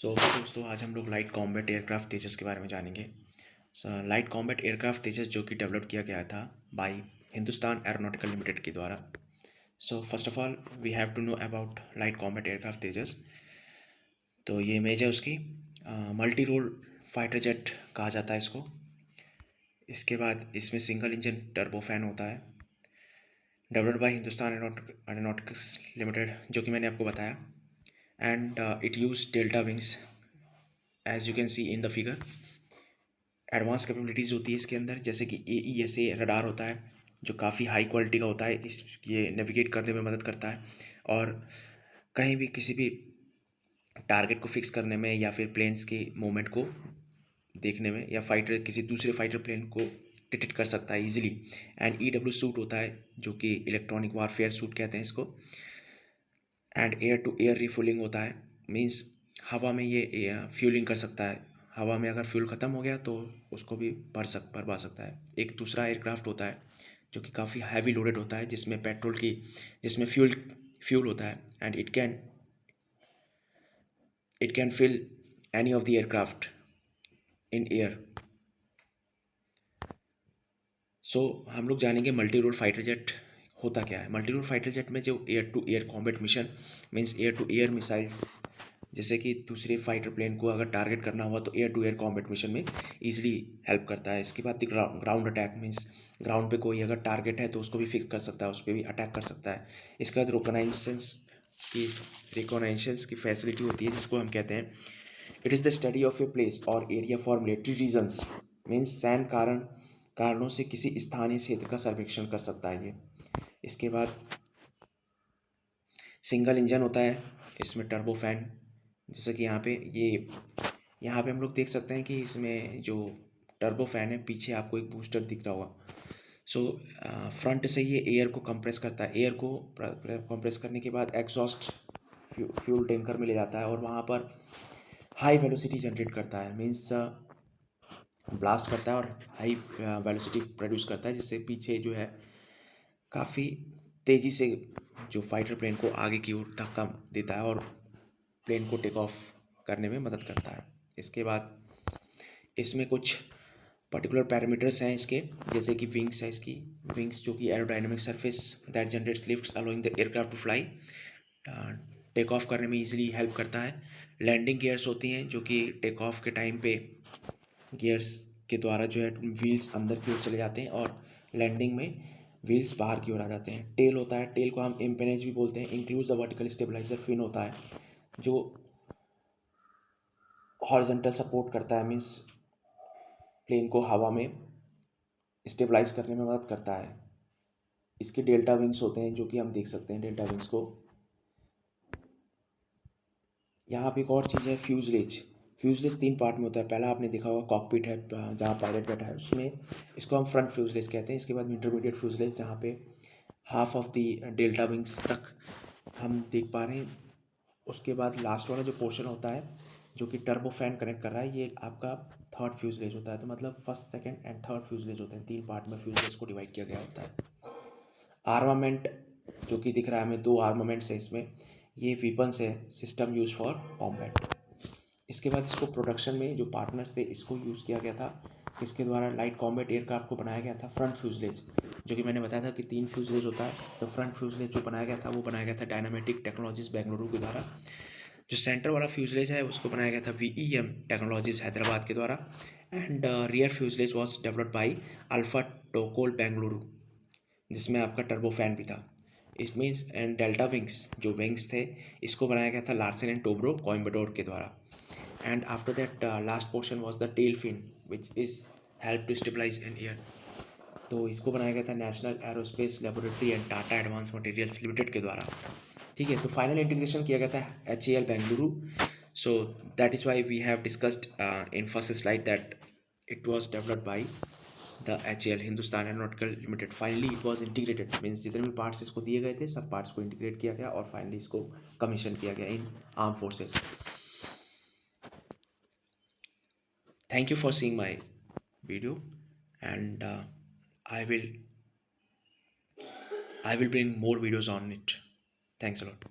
दोस्तों आज हम लोग लाइट कॉम्बैट एयरक्राफ्ट तेजस के बारे में जानेंगे। लाइट कॉम्बैट एयरक्राफ्ट तेजस जो कि डेवलप किया गया था बाय हिंदुस्तान एरोनॉटिकल लिमिटेड के द्वारा। First of all we have to know about light combat aircraft Tejas. तो ये इमेज है उसकी। मल्टी रोल फाइटर जेट कहा जाता है इसको। इसके बाद इसमें सिंगल इंजन टर्बोफैन होता है, developed by Hindustan Aeronautics Limited, जो कि मैंने आपको बताया। And it use delta wings as you can see in the figure. Advance capabilities होती है इसके अंदर, जैसे कि AESA रडार होता है जो काफ़ी हाई क्वालिटी का होता है। ये नेविगेट करने में मदद करता है और कहीं भी किसी भी टारगेट को फिक्स करने में या फिर प्लेन्स की मूवमेंट को देखने में या किसी दूसरे फाइटर प्लेन को डिटेक्ट कर सकता है इजीली। एंड EW सूट होता है जो कि इलेक्ट्रॉनिक वारफेयर सूट कहते हैं इसको। And air to air refuelling होता है, मीन्स हवा में ये फ्यूलिंग कर सकता है। हवा में अगर फ्यूल ख़त्म हो गया तो उसको भी भरवा सकता है। एक दूसरा एयरक्राफ्ट होता है जो कि काफ़ी हैवी लोडेड होता है, जिसमें फ्यूल होता है। And it can fill any of the aircraft in air. हम लोग जानेंगे मल्टी रोल फाइटर जेट होता क्या है। मल्टी रोल फाइटर जेट में जो air to air combat mission, means air to air missiles, जैसे कि दूसरे फाइटर प्लेन को अगर टारगेट करना हुआ तो air to air combat mission में इजीली हेल्प करता है। इसके बाद ग्राउंड अटैक, मीन्स ग्राउंड पे कोई अगर टारगेट है तो उसको भी फिक्स कर सकता है, उस पर भी अटैक कर सकता है। इसके बाद रिकोनाइशंस की फैसिलिटी होती है, जिसको हम कहते हैं it is the study of a place और area for military reasons, means सैन्य कारणों से किसी स्थानीय क्षेत्र का सर्वेक्षण कर सकता है ये। इसके बाद सिंगल इंजन होता है इसमें, टर्बोफैन, जैसे कि यहाँ पे हम लोग देख सकते हैं कि इसमें जो टर्बोफैन है पीछे आपको एक बूस्टर दिख रहा होगा। फ्रंट से ये एयर को कंप्रेस करता है। एयर को कंप्रेस करने के बाद एग्जॉस्ट फ्यूल टैंकर में ले जाता है और वहाँ पर हाई वेलोसिटी जनरेट करता है, मीन्स ब्लास्ट करता है और हाई वेलोसिटी प्रोड्यूस करता है, जिससे पीछे जो है काफ़ी तेज़ी से जो फाइटर प्लेन को आगे की ओर धक्का देता है और प्लेन को टेक ऑफ करने में मदद करता है। इसके बाद इसमें कुछ पर्टिकुलर पैरामीटर्स हैं इसके, जैसे कि विंग्स है इसकी। विंग्स जो कि aerodynamic surface that generates lifts allowing the aircraft to fly, take off करने में इजीली हेल्प करता है। लैंडिंग गियर्स होती हैं जो कि टेक ऑफ के टाइम पे गियर्स के द्वारा जो है व्हील्स अंदर की ओर चले जाते हैं और लैंडिंग में व्हील्स बाहर की ओर आ जाते हैं। टेल होता है, टेल को हम एम्पेनेज भी बोलते हैं। Includes the vertical stabiliser fin होता है जो हॉरिजॉन्टल सपोर्ट करता है, मीन्स प्लेन को हवा में स्टेबलाइज करने में मदद करता है। इसके डेल्टा विंग्स होते हैं जो कि हम देख सकते हैं डेल्टा विंग्स को। यहाँ पे एक और चीज़ है, फ्यूजलेज। फ्यूजलेज 3 पार्ट में होता है। पहला आपने देखा होगा कॉकपिट है जहाँ पायलट बैठा है, उसमें इसको हम फ्रंट फ्यूजलेज कहते हैं। इसके बाद इंटरमीडिएट फ्यूजलेज, जहाँ पे half of the delta wings तक हम देख पा रहे हैं। उसके बाद लास्ट वाला जो पोर्शन होता है जो कि टर्बोफैन कनेक्ट कर रहा है, ये आपका थर्ड फ्यूजलेज होता है। तो मतलब first, second and third fuselage होते हैं। 3 पार्ट में फ्यूजलेज को डिवाइड किया गया होता है। आर्मामेंट जो कि दिख रहा है हमें, 2 आर्मामेंट्स है इसमें। ये वीपन्स है, सिस्टम यूज फॉर कॉम्बैट। इसके बाद इसको प्रोडक्शन में जो पार्टनर्स थे इसको यूज़ किया गया था, इसके द्वारा लाइट कॉम्बैट एयरक्राफ्ट को बनाया गया था फ्रंट फ्यूजलेज, जो कि मैंने बताया था कि 3 फ्यूजलेज होता है। तो फ्रंट फ्यूजलेज जो बनाया गया था वो बनाया गया था डायनामेटिक टेक्नोलॉजीज बेंगलुरु के द्वारा। जो सेंटर वाला फ्यूजलेज है उसको बनाया गया था VEM टेक्नोलॉजीज हैदराबाद के द्वारा। And rear fuselage was developed by Alpha Tocol Bengaluru, जिसमें आपका टर्बोफैन भी था। It means and delta wings जो विंग्स थे इसको बनाया गया था लार्सन एंड टोब्रो कोयम्बटोर के द्वारा। And after that last portion was the tail fin which is help to stabilise in air. तो इसको बनाया गया था National Aerospace Laboratory and Tata Advance Materials Limited के द्वारा। ठीक है, तो फाइनल इंटीग्रेशन किया गया था HAL Bengaluru. So that is why we have discussed in first slide that it was developed by the HAL Hindustan aeronautical limited. Finally it was integrated, means जितने भी पार्ट्स इसको दिए गए थे सब पार्ट्स को इंटीग्रेट किया गया और फाइनली इसको कमीशन किया गया इन arm forces. Thank you for seeing my video and I will I will bring more videos on it. Thanks a lot.